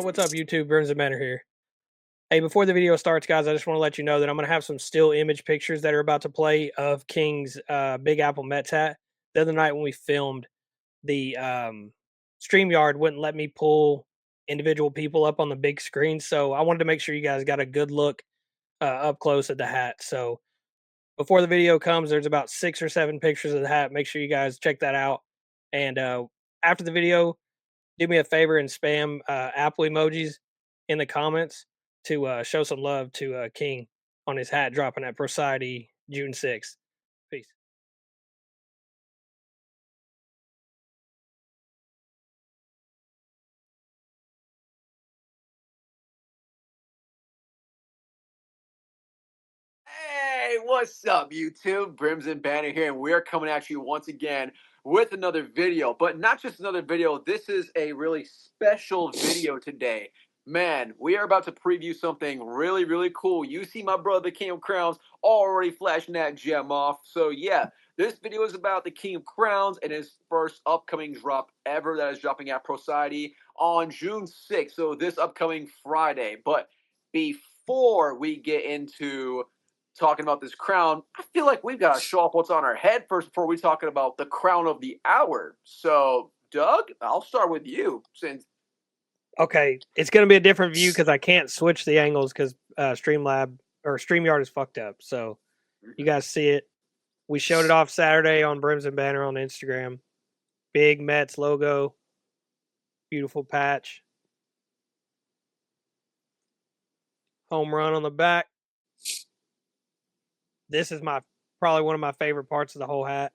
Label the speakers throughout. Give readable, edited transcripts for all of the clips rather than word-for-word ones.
Speaker 1: what's up, YouTube? Brims Banter here. Hey, before the video starts, guys, I just want to let you know that I'm going to have some still image pictures that are about to play of King's Big Apple METS hat. The other night when we filmed, the StreamYard wouldn't let me pull individual people up on the big screen, so I wanted to make sure you guys got a good look up close at the hat. So before the video comes, there's about 6 or 7 pictures of the hat. Make sure you guys check that out. And after the video, do me a favor and spam Apple emojis in the comments to show some love to King on his hat dropping at Prociety June 6th. Peace.
Speaker 2: Hey, what's up, YouTube? Brims Banter here, and we're coming at you once again with another video. But not just another video, this is a really special video today. Man, we are about to preview something really, really cool. You see my brother, the King of Crowns, already flashing that gem off. So yeah, this video is about the King of Crowns and his first upcoming drop ever that is dropping at Prociety on June 6th. So this upcoming Friday. But before we get into talking about this crown, I feel like we've got to show off what's on our head first before we talking about the crown of the hour. So, Doug, I'll start with you since.
Speaker 1: Okay, it's going to be a different view because I can't switch the angles because StreamYard is fucked up. So you guys see it. We showed it off Saturday on Brims and Banner on Instagram. Big METS logo. Beautiful patch. Home run on the back. This is probably one of my favorite parts of the whole hat.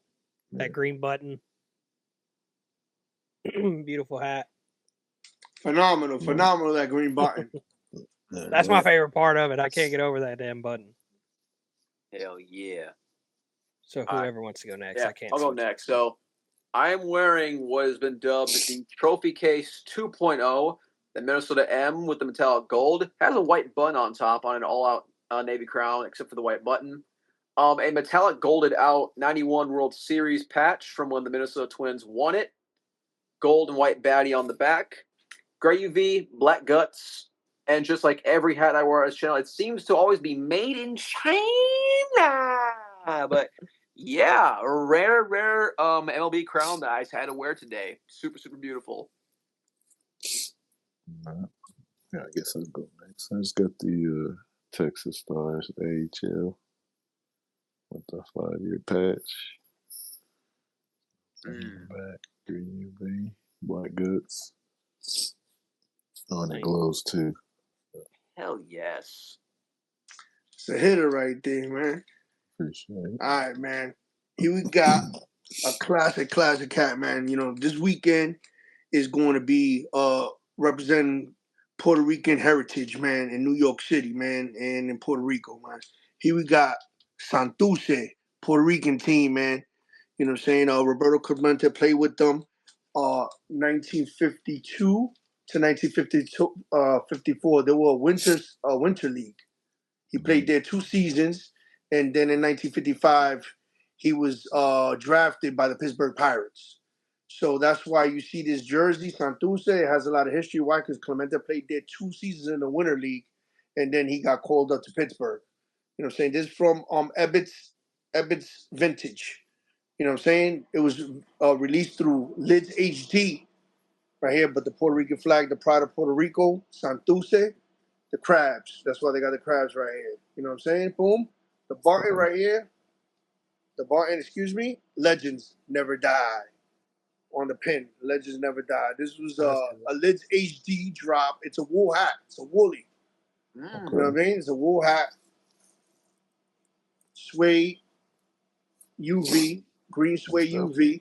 Speaker 1: That green button. Beautiful hat.
Speaker 3: Phenomenal, that green button.
Speaker 1: That's my favorite part of it. I can't get over that damn button.
Speaker 2: Hell yeah.
Speaker 1: So whoever wants to go next,
Speaker 2: yeah,
Speaker 1: I can't.
Speaker 2: I'll go next. So I'm wearing what has been dubbed the Trophy Case 2.0, the Minnesota M with the metallic gold. Has a white button on top on an all-out navy crown, except for the white button. A metallic golded out 91 World Series patch from when the Minnesota Twins won it. Gold and white baddie on the back. Gray UV, black guts, and just like every hat I wear on this channel, it seems to always be made in China. But yeah, a rare MLB crown that I had to wear today. Super, super beautiful.
Speaker 4: Yeah, I guess I'll go next. I just got the Texas Stars AHL with the 5-year patch. Back, green UV, black guts. Oh, and it glows too.
Speaker 2: Hell yes.
Speaker 3: It's a hitter right there, man.
Speaker 4: Appreciate it.
Speaker 3: All right, man. Here we got a classic hat, man. You know, this weekend is going to be representing Puerto Rican heritage, man, in New York City, man, and in Puerto Rico, man. Here we got Santurce, Puerto Rican team, man. You know what I'm saying? Roberto Clemente played with them 1952 to 1954. They were a winter league. He played there 2 seasons, and then in 1955, he was drafted by the Pittsburgh Pirates. So that's why you see this jersey, Santurce. It has a lot of history. Why? Because Clemente played there 2 seasons in the winter league, and then he got called up to Pittsburgh. You know what I'm saying? This is from Ebbets Vintage. You know what I'm saying? It was released through Lids HD right here, but the Puerto Rican flag, the pride of Puerto Rico, Santurce, the crabs. That's why they got the crabs right here. You know what I'm saying? Boom. The Barton right here. The Barton, excuse me. Legends never die. On the pin. Legends never die. This was a Lids HD drop. It's a wool hat. It's a woolly. You know what I mean? It's a wool hat. Suede. UV. Green suede UV. You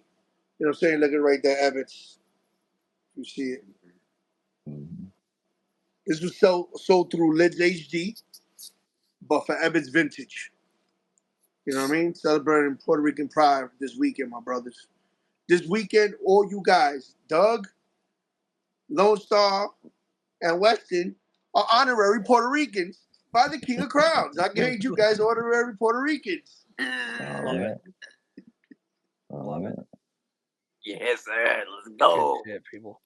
Speaker 3: know what I'm saying? Look at it right there, Ebbets. You see it. This was sold through Lids HD, but for Ebbets Vintage. You know what I mean? Celebrating Puerto Rican pride this weekend, my brothers. This weekend, all you guys, Doug, Lone Star, and Weston, are honorary Puerto Ricans by the King of Crowns. I gave you guys honorary Puerto Ricans.
Speaker 4: I love it. I love it.
Speaker 2: Yes, sir. Let's go.
Speaker 1: Shit, people.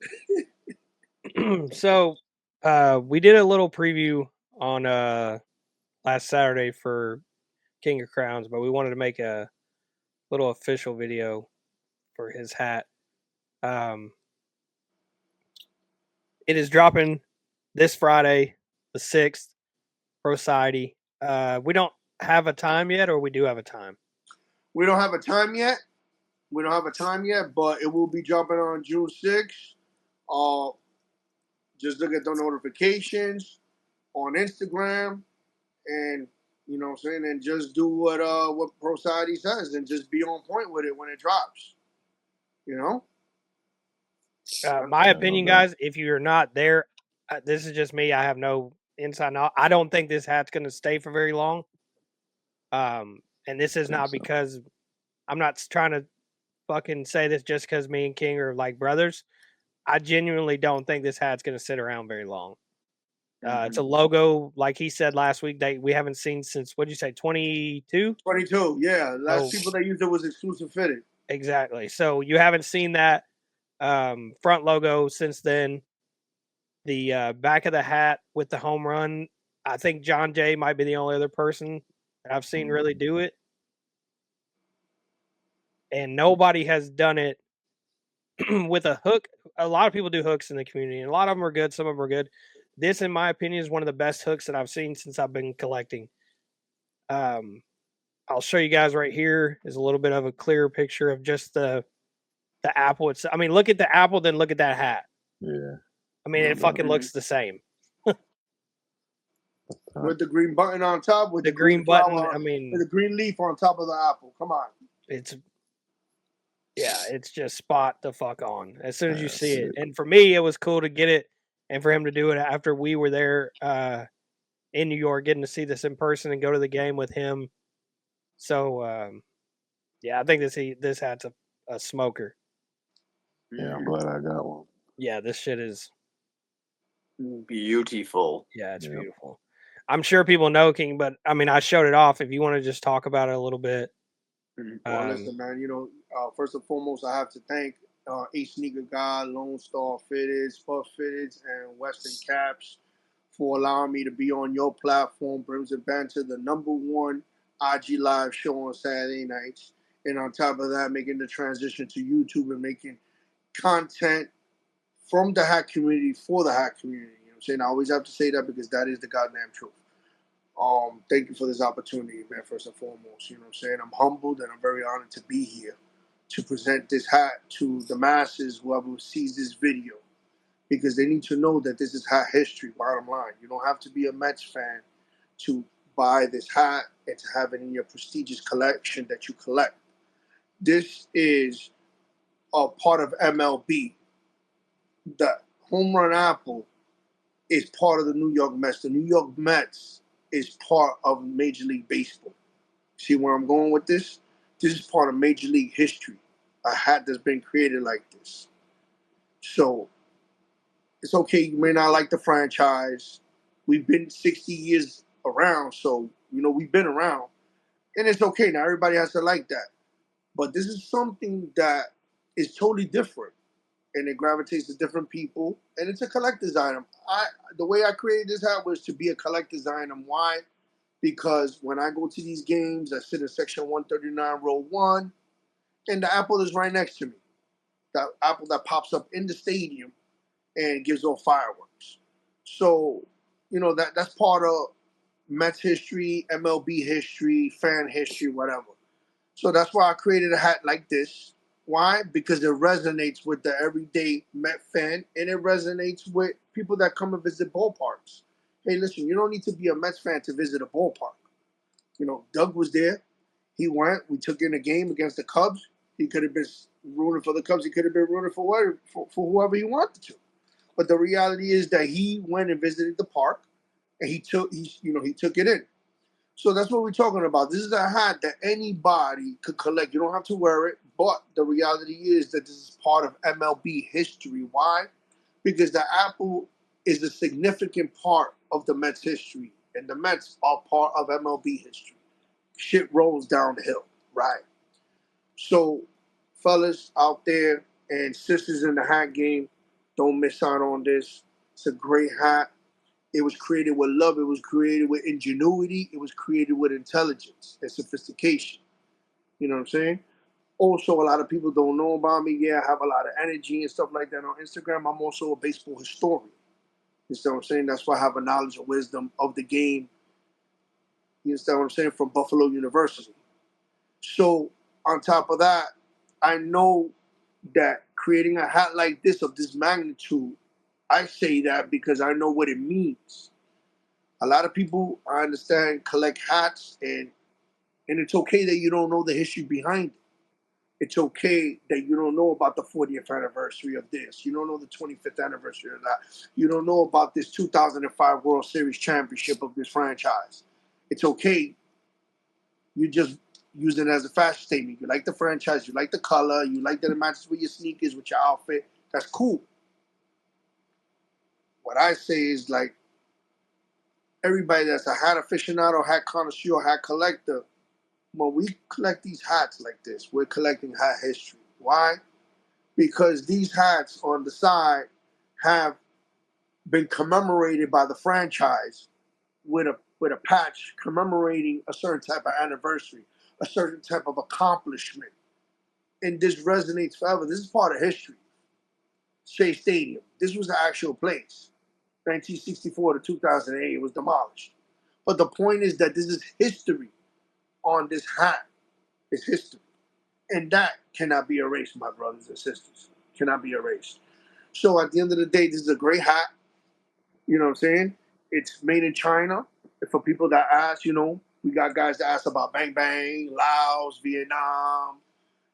Speaker 1: So, We did a little preview on last Saturday for King of Crowns, but we wanted to make a little official video for his hat. It is dropping this Friday, the 6th, Prociety. We don't have a time yet, or we do have a time?
Speaker 3: We don't have a time yet. But it will be dropping on June 6th. Just look at the notifications on Instagram, and you know what I'm saying, and just do what Prociety says, and just be on point with it when it drops. You know.
Speaker 1: My opinion, guys, if you're not there, this is just me. I have no inside knowledge. I don't think this hat's going to stay for very long. And this is not because I'm not trying to fucking say this just because me and King are like brothers. I genuinely don't think this hat's going to sit around very long. It's a logo, like he said last week, that we haven't seen since, what'd you say, 22?
Speaker 3: 22, yeah. Last people that used it was exclusive fitted.
Speaker 1: Exactly. So you haven't seen that front logo since then. The back of the hat with the home run, I think John Jay might be the only other person that I've seen really do it. And nobody has done it with a hook. A lot of people do hooks in the community, and a lot of them are good. Some of them are good. This, in my opinion, is one of the best hooks that I've seen since I've been collecting. I'll show you guys right here is a little bit of a clearer picture of just the apple itself. I mean, look at the apple, then look at that hat.
Speaker 4: Yeah.
Speaker 1: I mean, it fucking looks the same.
Speaker 3: With the green button on top, with
Speaker 1: the green button,
Speaker 3: flower,
Speaker 1: I mean,
Speaker 3: with the green leaf on top of the apple. Come on.
Speaker 1: It's just spot the fuck on as soon as you see it. And for me, it was cool to get it and for him to do it after we were there in New York, getting to see this in person and go to the game with him. So, yeah, I think this hat's a smoker.
Speaker 4: Yeah, I'm glad I got one.
Speaker 1: Yeah, this shit is
Speaker 2: beautiful.
Speaker 1: Yeah, it's beautiful. I'm sure people know King, but I mean, I showed it off. If you want to just talk about it a little bit.
Speaker 3: Well, listen, man. You know, first and foremost, I have to thank H Sneaker God, Lone Star Fitteds, Puff Fitteds, and Western Caps for allowing me to be on your platform, Brims Banter, the #1 IG live show on Saturday nights. And on top of that, making the transition to YouTube and making content from the hack community for the hack community. You know what I'm saying? I always have to say that because that is the goddamn truth. Thank you for this opportunity, man, first and foremost. You know what I'm saying? I'm humbled and I'm very honored to be here to present this hat to the masses, whoever sees this video, because they need to know that this is hat history, bottom line. You don't have to be a Mets fan to buy this hat and to have it in your prestigious collection that you collect. This is a part of MLB. The home run apple is part of the New York Mets. The New York Mets is part of Major League Baseball. See where I'm going with this? This is part of Major League history. A hat that's been created like this. So it's okay. You may not like the franchise. We've been 60 years around, so you know we've been around, and it's okay. Now everybody has to like that, but this is something that is totally different, and it gravitates to different people, and it's a collector's item. The way I created this hat was to be a collector's item. Why? Because when I go to these games, I sit in section 139, row 1, and the apple is right next to me. That apple that pops up in the stadium and gives off fireworks. So, you know, that's part of Mets history, MLB history, fan history, whatever. So that's why I created a hat like this. Why? Because it resonates with the everyday Met fan, and it resonates with people that come and visit ballparks. Hey, listen, you don't need to be a Mets fan to visit a ballpark. You know, Doug was there. He went. We took in a game against the Cubs. He could have been rooting for the Cubs. He could have been rooting for whoever he wanted to. But the reality is that he went and visited the park, and he took it in. So that's what we're talking about. This is a hat that anybody could collect. You don't have to wear it, but the reality is that this is part of MLB history. Why? Because the apple is a significant part of the Mets history, and the Mets are part of MLB history. Shit rolls down the hill, right? So, fellas out there and sisters in the hat game, don't miss out on this. It's a great hat. It was created with love. It was created with ingenuity. It was created with intelligence and sophistication. You know what I'm saying? Also, a lot of people don't know about me. Yeah, I have a lot of energy and stuff like that on Instagram. I'm also a baseball historian. You understand what I'm saying? That's why I have a knowledge and wisdom of the game. You understand what I'm saying? From Buffalo University. So, on top of that, I know that creating a hat like this of this magnitude, I say that because I know what it means. A lot of people, I understand, collect hats, and it's okay that you don't know the history behind it. It's okay that you don't know about the 40th anniversary of this. You don't know the 25th anniversary of that. You don't know about this 2005 World Series championship of this franchise. It's okay. You just use it as a fashion statement. You like the franchise. You like the color. You like that it matches with your sneakers, with your outfit. That's cool. What I say is, like, everybody that's a hat aficionado, hat connoisseur, hat collector, when we collect these hats like this, we're collecting hat history. Why? Because these hats on the side have been commemorated by the franchise with a patch commemorating a certain type of anniversary, a certain type of accomplishment. And this resonates forever. This is part of history. Shea Stadium. This was the actual place. 1964 to 2008, it was demolished. But the point is that this is history on this hat. It's history. And that cannot be erased, my brothers and sisters. Cannot be erased. So at the end of the day, this is a great hat. You know what I'm saying? It's made in China. For people that ask, we got guys that ask about Bang Bang, Laos, Vietnam,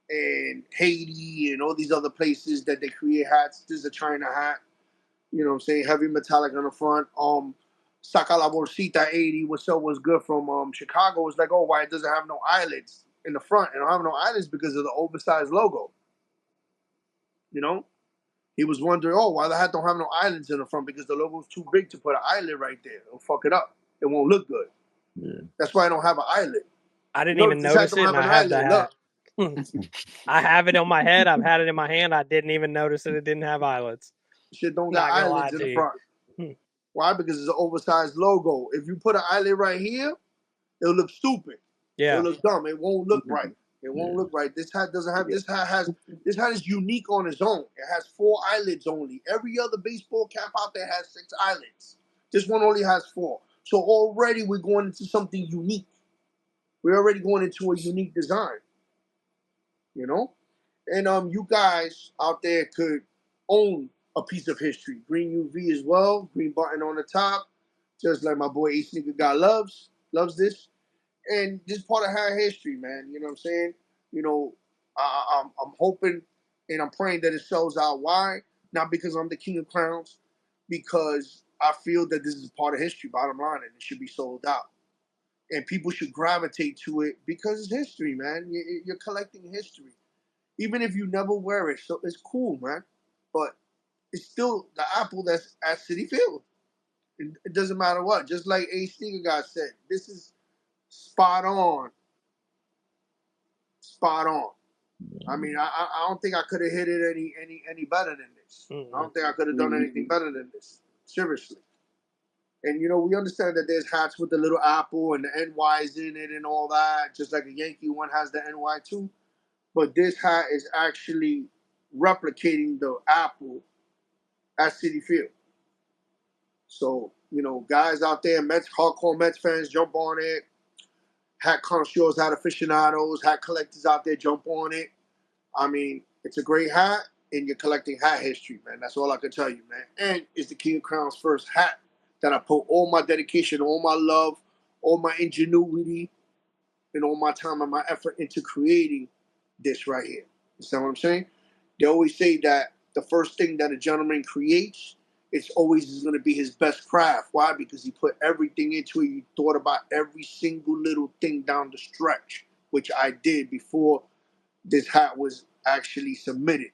Speaker 3: and Haiti, and all these other places that they create hats. This is a China hat. You know what I'm saying? Heavy metallic on the front. Saca la Bolsita 80, what's up, was good from Chicago. It's like, oh, why it doesn't have no eyelids in the front? It don't have no eyelids because of the oversized logo. You know? He was wondering, oh, why the hat don't have no eyelids in the front? Because the logo's too big to put an eyelid right there. It'll fuck it up. It won't look good.
Speaker 4: Yeah.
Speaker 3: That's why I don't have an eyelid.
Speaker 1: I didn't even notice it, and I have the hat. I have it on my head. I've had it in my hand. I didn't even notice that it didn't have eyelids.
Speaker 3: Shit don't got eyelids in the front. Why? Because it's an oversized logo. If you put an eyelid right here, it'll look stupid.
Speaker 1: Yeah.
Speaker 3: It'll look dumb. It won't look right. It won't look right. This hat doesn't have. This hat is unique on its own. It has 4 eyelids only. Every other baseball cap out there has 6 eyelids. This one only has 4. So already we're going into something unique. We're already going into a unique design. You know, and you guys out there could own a piece of history. Green UV as well. Green button on the top, just like my boy Ace Nigga God loves this. And this part of her history, man. You know what I'm saying? I'm hoping and I'm praying that it sells out. Why? Not because I'm the king of clowns, because I feel that this is part of history, bottom line, and it should be sold out. And people should gravitate to it because it's history, man. You're collecting history. Even if you never wear it, so it's cool, man. But it's still the apple that's at Citi Field. It doesn't matter what. Just like A. Sneaker guy said, this is spot on. Spot on. I mean, I don't think I could have hit it any better than this. Mm-hmm. I don't think I could have done anything better than this. Seriously. And, we understand that there's hats with the little apple and the NY's in it and all that, just like a Yankee one has the NY too. But this hat is actually replicating the apple at Citi Field. So, guys out there, hardcore Mets fans, jump on it. Hat connoisseurs, hat aficionados, hat collectors out there, jump on it. I mean, it's a great hat, and you're collecting hat history, man. That's all I can tell you, man. And it's the King of Crown's first hat that I put all my dedication, all my love, all my ingenuity, and all my time and my effort into creating this right here. You see what I'm saying? They always say that the first thing that a gentleman creates, it's always going to be his best craft. Why? Because he put everything into it. He thought about every single little thing down the stretch, which I did before this hat was actually submitted.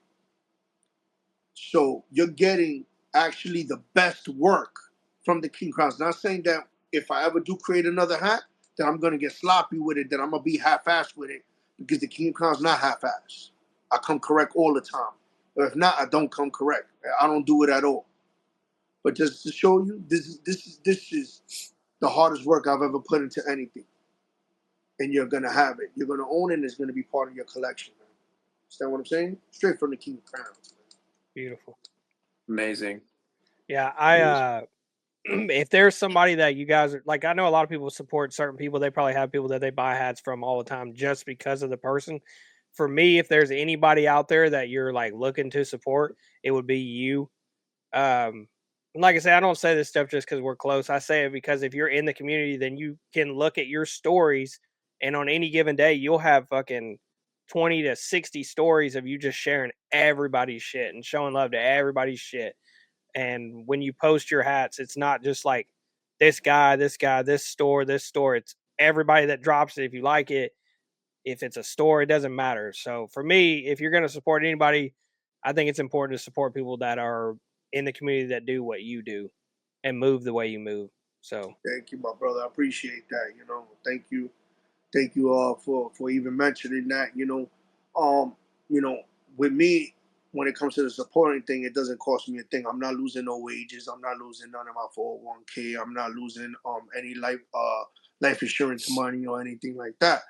Speaker 3: So you're getting actually the best work from the King Crowns. Not saying that if I ever do create another hat, that I'm going to get sloppy with it, that I'm going to be half-assed with it, because the King Crown's not half-assed. I come correct all the time. Or if not, I don't come correct. I don't do it at all. But just to show you, this is the hardest work I've ever put into anything. And you're gonna have it. You're gonna own it, and it's gonna be part of your collection, man. Understand what I'm saying? Straight from the King of Crowns.
Speaker 1: Beautiful.
Speaker 2: Amazing.
Speaker 1: Yeah, I if there's somebody that you guys are like, I know a lot of people support certain people. They probably have people that they buy hats from all the time just because of the person. For me, if there's anybody out there that you're like looking to support, it would be you. Like I say, I don't say this stuff just because we're close. I say it because if you're in the community, then you can look at your stories, and on any given day, you'll have fucking 20 to 60 stories of you just sharing everybody's shit and showing love to everybody's shit. And when you post your hats, it's not just like this guy, this guy, this store, this store. It's everybody that drops it. If you like it, if it's a store, it doesn't matter. So for me, if you're going to support anybody, I think it's important to support people that are in the community that do what you do and move the way you move. So
Speaker 3: Thank you, my brother. I appreciate that. Thank you for even mentioning that. Um, you know, with me, when it comes to the supporting thing, it doesn't cost me a thing. I'm not losing no wages. I'm not losing none of my 401k. I'm not losing any life insurance money or anything like that.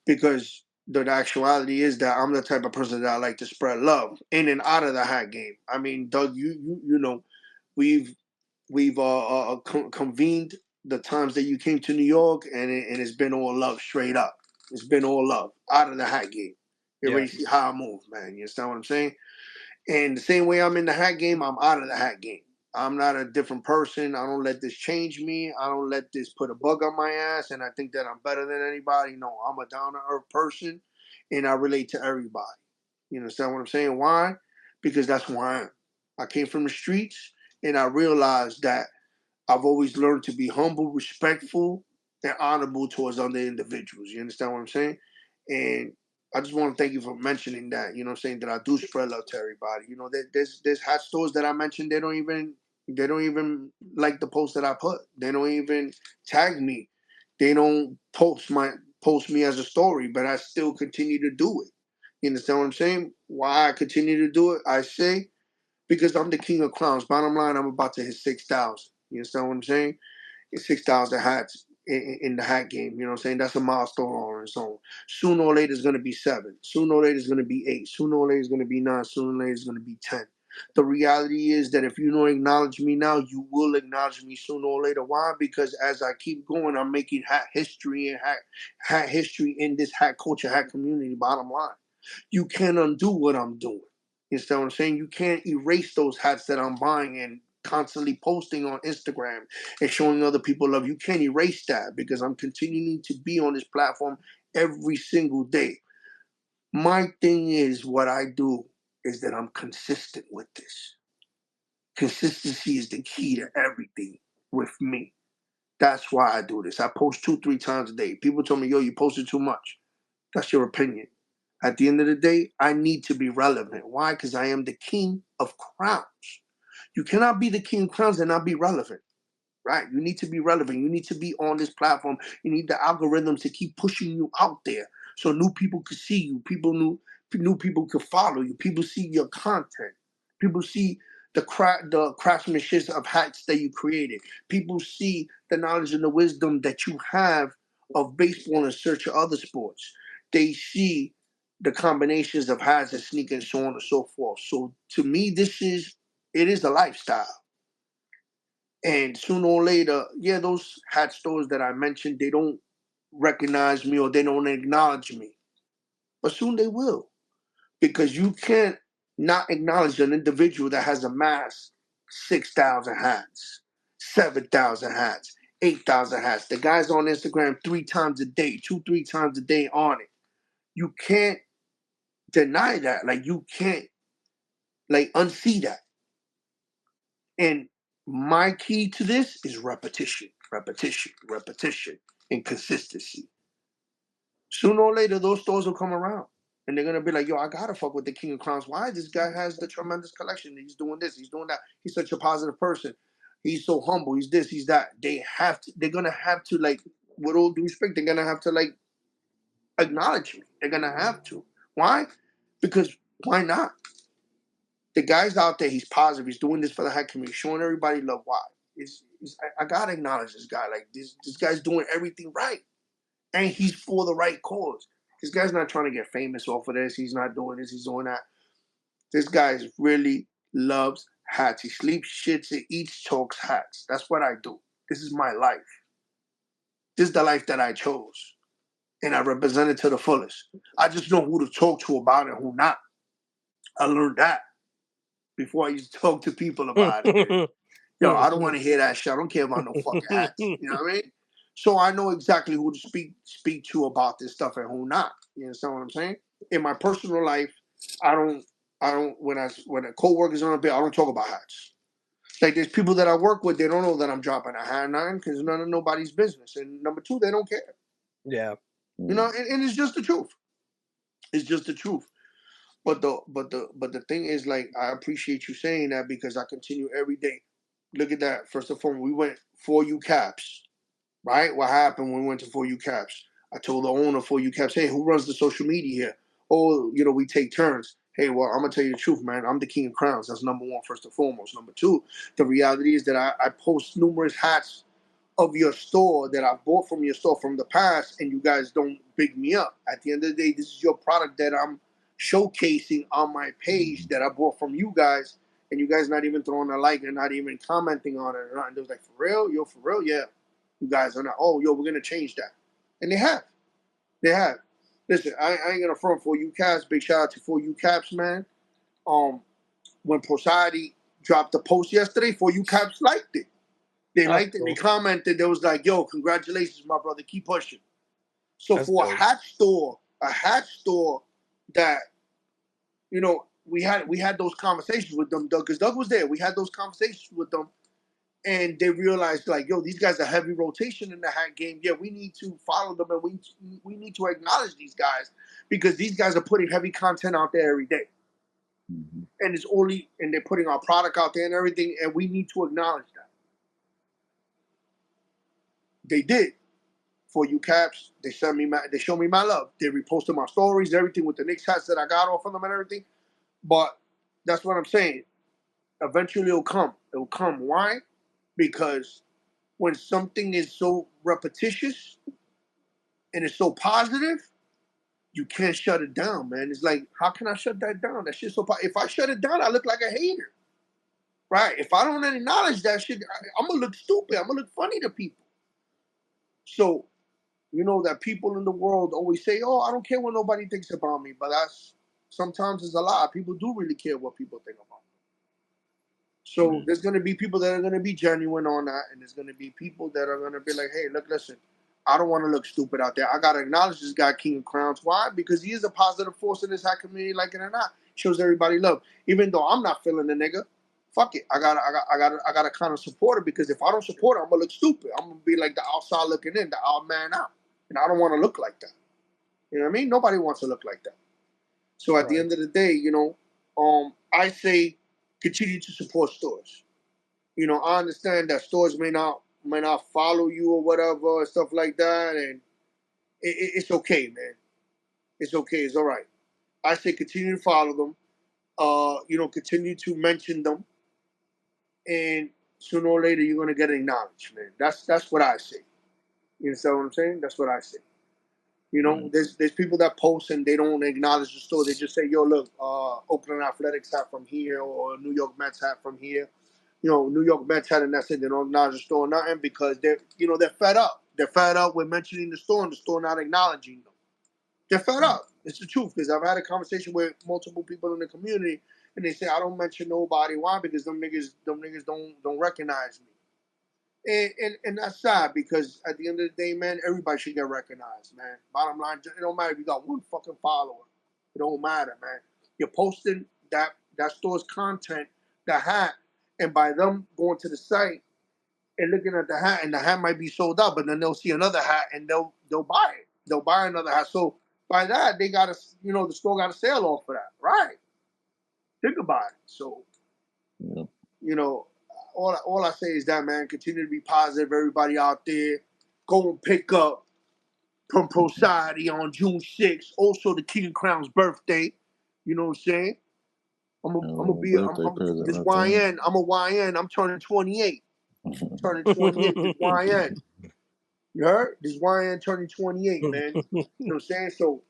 Speaker 3: Because the actuality is that I'm the type of person that I like to spread love in and out of the hat game. I mean, Doug, you know, we've convened the times that you came to New York, and it's been all love, straight up. It's been all love out of the hat game. You already see how I move, man. You understand what I'm saying? And the same way I'm in the hat game, I'm out of the hat game. I'm not a different person. I don't let this change me. I don't let this put a bug on my ass, and I think that I'm better than anybody. No, I'm a down to earth person, and I relate to everybody. You understand what I'm saying? Why? Because that's who I am. I came from the streets, and I realized that I've always learned to be humble, respectful, and honorable towards other individuals. You understand what I'm saying? And I just want to thank you for mentioning that. You know what I'm saying? That I do spread love to everybody. You know, there's hat stores that I mentioned, they don't even like the post that I put. They don't even tag me. They don't post me as a story, but I still continue to do it. You understand what I'm saying? Why I continue to do it? I say because I'm the king of clowns. Bottom line, I'm about to hit 6,000. You understand what I'm saying? It's 6,000 hats in the hat game. You know what I'm saying? That's a milestone on its own. Sooner or later, it's going to be 7. Sooner or later, it's going to be 8. Sooner or later, it's going to be 9. Sooner or later, it's going to be 10. The reality is that if you don't acknowledge me now, you will acknowledge me sooner or later. Why? Because as I keep going, I'm making hat history and hat history in this hat culture, hat community. Bottom line, you can't undo what I'm doing. You understand what I'm saying? You can't erase those hats that I'm buying and constantly posting on Instagram and showing other people love. You can't erase that because I'm continuing to be on this platform every single day. My thing is what I do is that I'm consistent with this. Consistency is the key to everything with me. That's why I do this. I post 2-3 times a day. People tell me, yo, you posted too much. That's your opinion. At the end of the day, I need to be relevant. Why? Because I am the king of crowns. You cannot be the king of crowns and not be relevant, right? You need to be relevant. You need to be on this platform. You need the algorithm to keep pushing you out there so new people could see you. New people could follow you. People see your content. People see the craftsmanship of hats that you created. People see the knowledge and the wisdom that you have of baseball and search of other sports. They see the combinations of hats and sneakers, so on and so forth. So to me, it is a lifestyle. And sooner or later, yeah, those hat stores that I mentioned, they don't recognize me or they don't acknowledge me. But soon they will. Because you can't not acknowledge an individual that has amassed 6,000 hats, 7,000 hats, 8,000 hats. The guy's on Instagram 3 times a day, 2-3 times a day on it. You can't deny that. Like you can't unsee that. And my key to this is repetition, repetition, repetition, and consistency. Sooner or later, those stores will come around. And they're gonna be like, yo, I gotta fuck with the King of Crowns. Why? This guy has the tremendous collection. He's doing this, he's doing that. He's such a positive person. He's so humble, he's this, he's that. They're gonna have to, like, with all due respect, they're gonna have to like acknowledge me. They're gonna have to. Why? Because why not? the guy's out there. He's positive. He's doing this for the hat community, showing everybody love. Why? I gotta acknowledge this guy. Like this guy's doing everything right, and he's for the right cause. This guy's not trying to get famous off of this. He's not doing this. He's doing that. This guy really loves hats. He sleeps, shits, and eats, chokes hats. That's what I do. This is my life. This is the life that I chose, and I represent it to the fullest. I just know who to talk to about it, who not. I learned that before I used to talk to people about it. Yo, I don't want to hear that shit. I don't care about no fucking hats. You know what I mean? So I know exactly who to speak to about this stuff and who not. You understand what I'm saying? In my personal life, I don't when a co-worker's on a bill, I don't talk about hats. Like there's people that I work with, they don't know that I'm dropping a hat on because none of nobody's business. And number two, they don't care.
Speaker 1: Yeah.
Speaker 3: You know, and it's just the truth. It's just the truth. But the thing is, like, I appreciate you saying that because I continue every day. Look at that. First of all, we went 4U Caps, right? What happened when we went to 4U Caps? I told the owner of 4U Caps, hey, who runs the social media here? Oh, you know, we take turns. Hey, well, I'm going to tell you the truth, man. I'm the king of crowns. That's number one, first and foremost. Number two, the reality is that I post numerous hats of your store that I bought from your store from the past, and you guys don't big me up. At the end of the day, this is your product that I'm showcasing on my page that I bought from you guys, and you guys not even throwing a like and not even commenting on it. And they was like, for real? Yo, for real? Yeah. You guys are not, oh, yo, we're going to change that. And they have. They have. Listen, I ain't going to front 4U Caps. Big shout out to 4U Caps, man. When Prociety dropped the post yesterday, 4U Caps liked it. They liked it. They commented. They was like, yo, congratulations, my brother. Keep pushing. So
Speaker 1: That's
Speaker 3: for
Speaker 1: dope.
Speaker 3: a hat store that, you know, we had those conversations with them, Doug, because Doug was there. We had those conversations with them, and they realized, like, yo, these guys are heavy rotation in the hat game. Yeah, we need to follow them, and we need to acknowledge these guys because these guys are putting heavy content out there every day. Mm-hmm. And they're putting our product out there and everything, and we need to acknowledge that. They did. 4U Caps, they show me my love. They reposted my stories, everything with the Knicks hats that I got off of them and everything. But that's what I'm saying. Eventually it'll come. It'll come. Why? Because when something is so repetitious and it's so positive, you can't shut it down, man. It's like, how can I shut that down? That shit's so positive. If I shut it down, I look like a hater. Right? If I don't acknowledge that shit, I'm going to look stupid. I'm going to look funny to people. So, you know that people in the world always say, oh, I don't care what nobody thinks about me. But sometimes it's a lie. People do really care what people think about me. So there's going to be people that are going to be genuine on that. And there's going to be people that are going to be like, hey, look, listen, I don't want to look stupid out there. I got to acknowledge this guy, King of Crowns. Why? Because he is a positive force in this hat community, like it or not. Shows everybody love. Even though I'm not feeling the nigga, fuck it. I gotta kind of support it because if I don't support it, I'm going to look stupid. I'm going to be like the outside looking in, the odd man out. And I don't want to look like that. You know what I mean? Nobody wants to look like that. So at the end of the day, you know, I say continue to support stores. You know, I understand that stores may not follow you or whatever, and stuff like that, and it's okay, man. It's okay. It's all right. I say continue to follow them. You know, continue to mention them, and sooner or later you're gonna get acknowledged, man. That's what I say. You understand what I'm saying? That's what I say. You know, there's people that post and they don't acknowledge the store. They just say, yo, look, Oakland Athletics hat from here or New York Mets hat from here. You know, New York Mets hat and that's it. They don't acknowledge the store or nothing because they're fed up. They're fed up with mentioning the store and the store not acknowledging them. They're fed up. It's the truth because I've had a conversation with multiple people in the community and they say, I don't mention nobody. Why? Because them niggas don't recognize me. And that's sad because at the end of the day, man, everybody should get recognized, man. Bottom line, it don't matter if you got one fucking follower. It don't matter, man. You're posting that store's content, the hat, and by them going to the site and looking at the hat, and the hat might be sold out, but then they'll see another hat and they'll buy it. They'll buy another hat. So by that, they got the store got a sale off of that, right? Think about it. So, you know. All I say is that, man, continue to be positive. Everybody out there, go and pick up from Prociety on June 6th. Also, the King of Crown's birthday. You know what I'm saying?
Speaker 4: Birthday present
Speaker 3: this
Speaker 4: right there.
Speaker 3: YN. I'm a YN. I'm turning 28. Turning 28. This YN. You heard? This YN turning 28, man. You know what I'm saying? So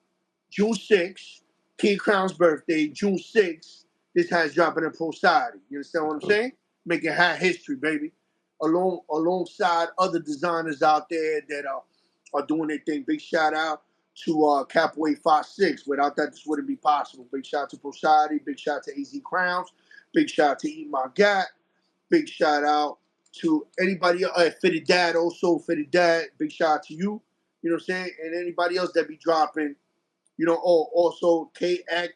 Speaker 3: June 6th, King Crown's birthday, June 6th, this hat's dropping in Prociety. You understand what I'm saying? Making hat history, baby. Alongside other designers out there that are doing their thing. Big shout out to Capway 5-6. Without that, this wouldn't be possible. Big shout out to Prociety. Big shout out to AZ Crowns. Big shout out to Eat My Gat. Big shout out to anybody else. Fitted Dad also. Fitted Dad. Big shout out to you. You know what I'm saying? And anybody else that be dropping. You know, also KX,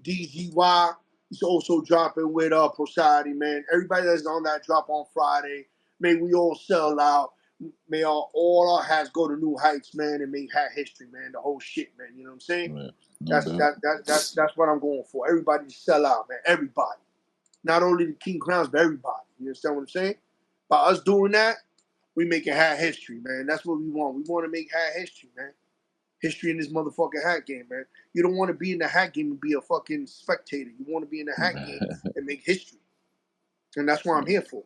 Speaker 3: DGY. He's also dropping with Prociety, man. Everybody that's on that drop on Friday, may we all sell out. May all our hats go to new heights, man, and make hat history, man. The whole shit, man. You know what I'm saying?
Speaker 4: Man, no
Speaker 3: That's what I'm going for. Everybody to sell out, man. Everybody. Not only the King Clowns, but everybody. You understand what I'm saying? By us doing that, we making hat history, man. That's what we want. We want to make hat history, man. History in this motherfucking hat game, man. You don't want to be in the hat game and be a fucking spectator. You want to be in the hat game and make history. And that's what I'm here for.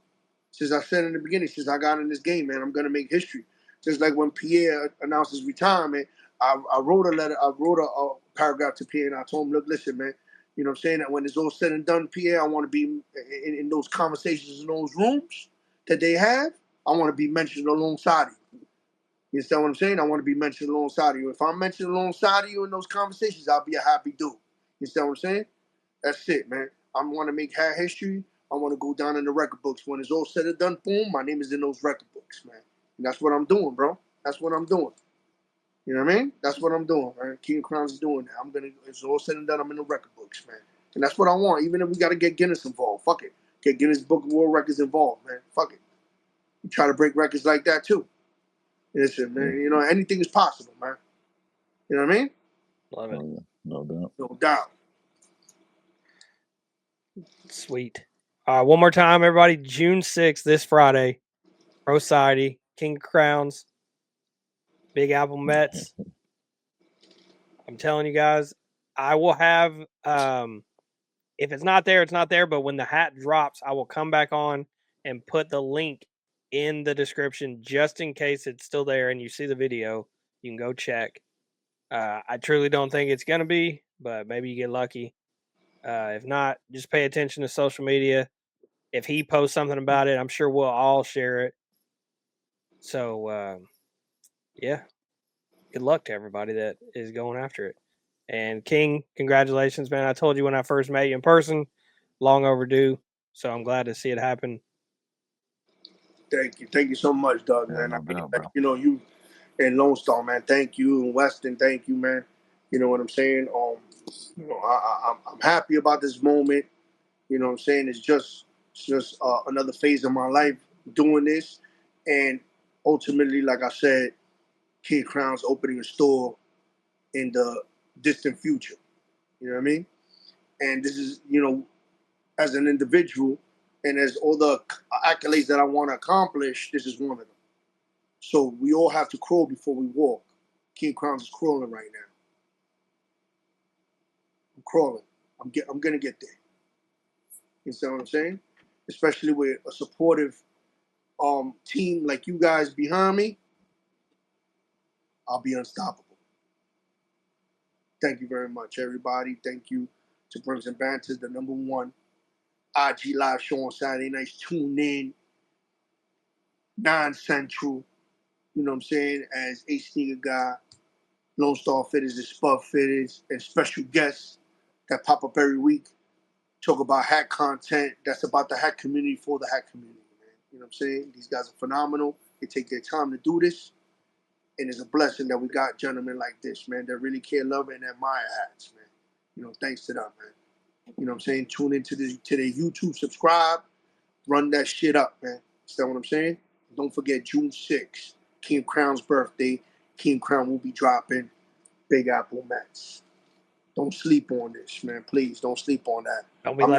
Speaker 3: Since I said in the beginning, since I got in this game, man, I'm going to make history. Just like when Pierre announced his retirement, I wrote a letter, I wrote a paragraph to Pierre and I told him, look, listen, man, you know what I'm saying? That when it's all said and done, Pierre, I want to be in those conversations, in those rooms that they have, I want to be mentioned alongside you. You understand what I'm saying? I want to be mentioned alongside of you. If I'm mentioned alongside of you in those conversations, I'll be a happy dude. You understand what I'm saying? That's it, man. I want to make hat history. I want to go down in the record books. When it's all said and done, boom, my name is in those record books, man. And that's what I'm doing, bro. That's what I'm doing. You know what I mean? That's what I'm doing, man. King Crowns is doing that. It's all said and done, I'm in the record books, man. And that's what I want. Even if we got to get Guinness involved, fuck it. Get Guinness Book of World Records involved, man. Fuck it. We try to break records like that, too. Listen, man, you know, anything is possible, man. You know what I mean?
Speaker 1: Love it.
Speaker 4: No doubt.
Speaker 3: No doubt.
Speaker 1: Sweet. One more time, everybody. June 6th, this Friday. Prociety, King of Crowns, Big Apple METS. I'm telling you guys, I will have, if it's not there, it's not there. But when the hat drops, I will come back on and put the link in the description just in case it's still there and you see the video. You can go check. I truly don't think it's going to be, but maybe you get lucky. If not, just pay attention to social media. If he posts something about it, I'm sure we'll all share it. So, yeah, good luck to everybody that is going after it. And King, congratulations, man. I told you when I first met you in person, long overdue. So I'm glad to see it happen.
Speaker 3: Thank you. Thank you so much, Doug,
Speaker 4: Yeah,
Speaker 3: man.
Speaker 4: no doubt, bro.
Speaker 3: You know, you and Lone Star, man. Thank you. And Weston, thank you, man. You know what I'm saying? You know, I'm happy about this moment. You know what I'm saying? It's just another phase of my life doing this. And ultimately, like I said, King Crown's opening a store in the distant future. You know what I mean? And this is, you know, as an individual and as all the accolades that I want to accomplish, this is one of them. So we all have to crawl before we walk. King Crowns is crawling right now. I'm crawling. I'm gonna get there. You see what I'm saying? Especially with a supportive team like you guys behind me, I'll be unstoppable. Thank you very much, everybody. Thank you to Brims Banter, the #1 IG live show on Saturday nights. Tune in 9 Central. You know what I'm saying? As a sneaker guy, Lone Star Fitters and Spud Fitters, and special guests that pop up every week. Talk about hat content that's about the hat community for the hat community, man. You know what I'm saying? These guys are phenomenal. They take their time to do this. And it's a blessing that we got gentlemen like this, man, that really care, love, and admire hats, man. You know, thanks to them, man. You know what I'm saying? Tune into their YouTube, subscribe, run that shit up, man. Understand what I'm saying? Don't forget June 6th, King Crown's birthday. King Crown will be dropping Big Apple METS. Don't sleep on this, man. Please don't sleep on that.
Speaker 1: Don't be
Speaker 3: I'm
Speaker 1: late.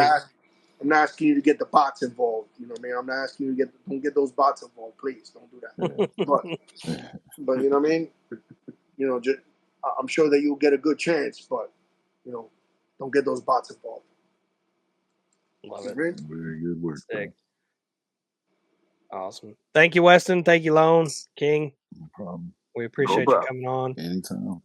Speaker 3: not asking you to get the bots involved. You know what I mean? I'm not asking you to don't get those bots involved. Please don't do that. But you know what I mean? You know, I'm sure that you'll get a good chance, but you know, don't get those bots involved.
Speaker 1: Love it.
Speaker 4: Very good work,
Speaker 1: Sick.
Speaker 4: bro.
Speaker 1: Awesome. Thank you, Weston. Thank you, Lone King.
Speaker 4: No problem.
Speaker 1: We appreciate you coming on.
Speaker 4: Anytime.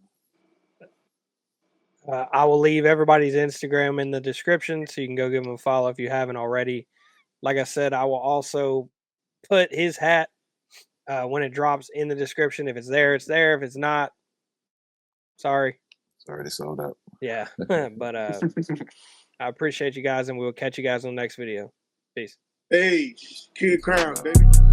Speaker 1: I will leave everybody's Instagram in the description so you can go give them a follow if you haven't already. Like I said, I will also put his hat when it drops in the description. If it's there, it's there. If it's not, sorry.
Speaker 4: It's already sold out.
Speaker 1: Yeah. But I appreciate you guys, and we'll catch you guys on the next video. Peace.
Speaker 3: Hey, King Crown, baby.